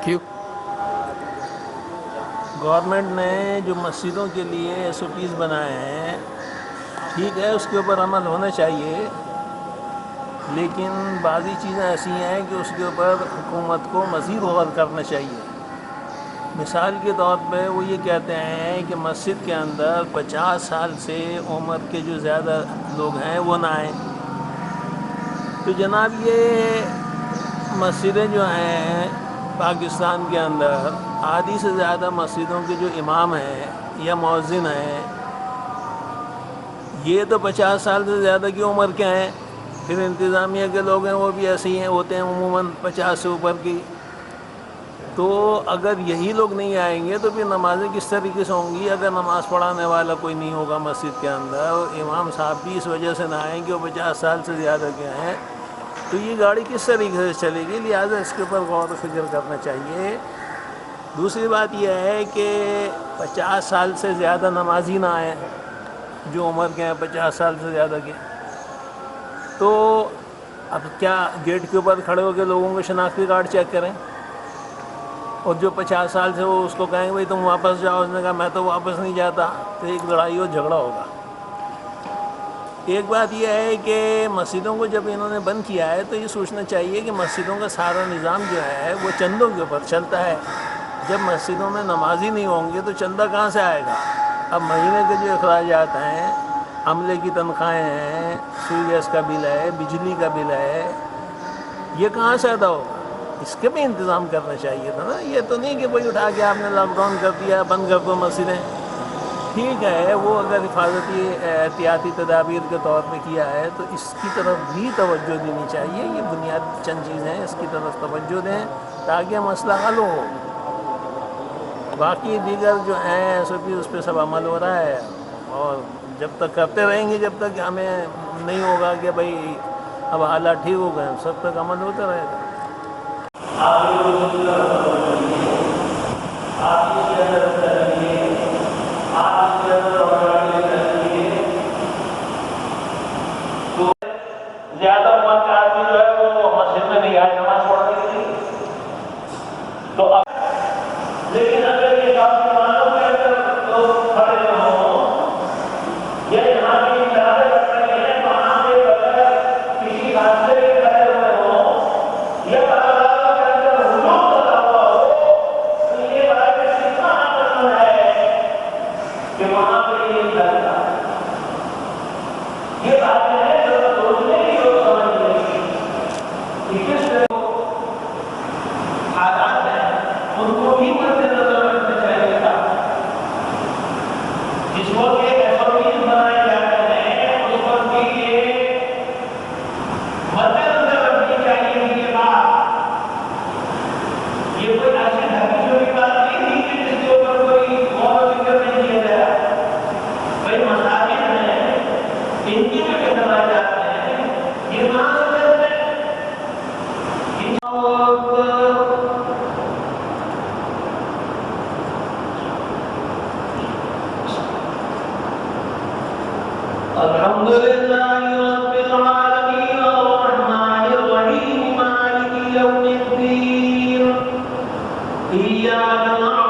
کیوں؟ گورنمنٹ نے جو مسجدوں کے لیے ایس او پیز بنائے ہیں، ٹھیک ہے، اس کے اوپر عمل ہونا چاہیے، لیکن بعضی چیزیں ایسی ہیں کہ اس کے اوپر حکومت کو مزید غور کرنا چاہیے۔ مثال کے طور پہ وہ یہ کہتے ہیں کہ مسجد کے اندر 50 سال سے عمر کے جو زیادہ لوگ ہیں وہ نہ آئیں۔ تو جناب یہ مسجدیں جو ہیں پاکستان کے اندر، آدھی سے زیادہ مسجدوں کے جو امام ہیں یا مؤذن ہیں، یہ تو 50 سال سے زیادہ کی عمر کے ہیں۔ پھر انتظامیہ کے لوگ ہیں وہ بھی ایسے ہی ہوتے ہیں عموماً 50 سے اوپر کی۔ تو اگر یہی لوگ نہیں آئیں گے تو پھر نمازیں کس طریقے سے ہوں گی؟ اگر نماز پڑھانے والا کوئی نہیں ہوگا مسجد کے اندر، امام صاحب بھی اس وجہ سے نہ آئیں کہ وہ 50 سال سے زیادہ کے ہیں، تو یہ گاڑی کس طریقے سے چلے گی؟ لہٰذا اس کے اوپر غور و فکر کرنا چاہیے۔ دوسری بات یہ ہے کہ 50 سال سے زیادہ نمازی نہ آئیں، جو عمر کے ہیں 50 سال سے زیادہ کے، تو اب کیا گیٹ کے اوپر کھڑے ہو کے لوگوں کو شناختی کارڈ چیک کریں؟ اور جو 50 سال سے وہ اس کو کہیں بھائی تم واپس جاؤ، اس نے کہا میں تو واپس نہیں جاتا، تو ایک لڑائی اور جھگڑا ہوگا۔ ایک بات یہ ہے کہ مسجدوں کو جب انہوں نے بند کیا ہے تو یہ سوچنا چاہیے کہ مسجدوں کا سارا نظام جو ہے وہ چندوں کے اوپر چلتا ہے۔ جب مسجدوں میں نمازی نہیں ہوں گے تو چندہ کہاں سے آئے گا؟ اب مہینے کے جو اخراجات ہیں، عملے کی تنخواہیں ہیں، سوئی گیس کا بل ہے، بجلی کا بل ہے، یہ کہاں سے ادا ہوگا؟ اس کے بھی انتظام کرنا چاہیے تھا نا۔ یہ تو نہیں کہ کوئی اٹھا کے آپ نے لاک ڈاؤن کر دیا، بند کر دو مسجدیں۔ ٹھیک ہے، وہ اگر حفاظتی احتیاطی تدابیر کے طور پہ کیا ہے تو اس کی طرف بھی توجہ دینی چاہیے۔ یہ بنیادی چند چیزیں ہیں، اس کی طرف توجہ دیں تاکہ مسئلہ حل ہو۔ باقی دیگر جو ہیں ایسے بھی اس پہ سب عمل ہو رہا ہے، اور جب تک کرتے رہیں گے، جب تک ہمیں نہیں ہوگا کہ بھائی اب حالات ٹھیک ہو گئے، سب تک عمل ہوتا رہے گا۔ زیادہ عمر کا آدمی جو ہے وہ مسجد میں نہیں آئے نماز پڑھنے کے لیے، تو لیکن اگر یہ کافی مانو کہ اگر لوگ کھڑے ہوں یا یہاں کی ادارے رکھتے ہیں وہاں پہ بغیر کسی حادثے کے کھڑے ہوئے ہوں یا بغیر کے اندر ہجوم لگا ہوا ہو، تو یہ بات کتنا مطلب ہے کہ وہاں پہ یہ نہیں لگتا۔ یہ باتیں ہیں جو سوچنے کی اور سمجھنے کی کہ کس طرح حالات ہیں ان کو بھی مد نظر رکھنا چاہیے تھا۔ جس وقت ایک ایسوسیشن بنائے جاتے ہیں اس وقت بھی یہ مد نظر رکھنی چاہیے کہ یہ بات، یہ کوئی ایسی ڈھکی چھوٹی بات نہیں تھی کہ جس کے اوپر کوئی غور و فکر نہیں کیا گیا۔ بھائی مساجد ہیں، ان کی جو کہنا جاتے ہیں یہ کہاں سے چلتے ہیں؟ الحمد لله رب العالمين الرحمن الرحيم مالك يوم الدين إياك نعبد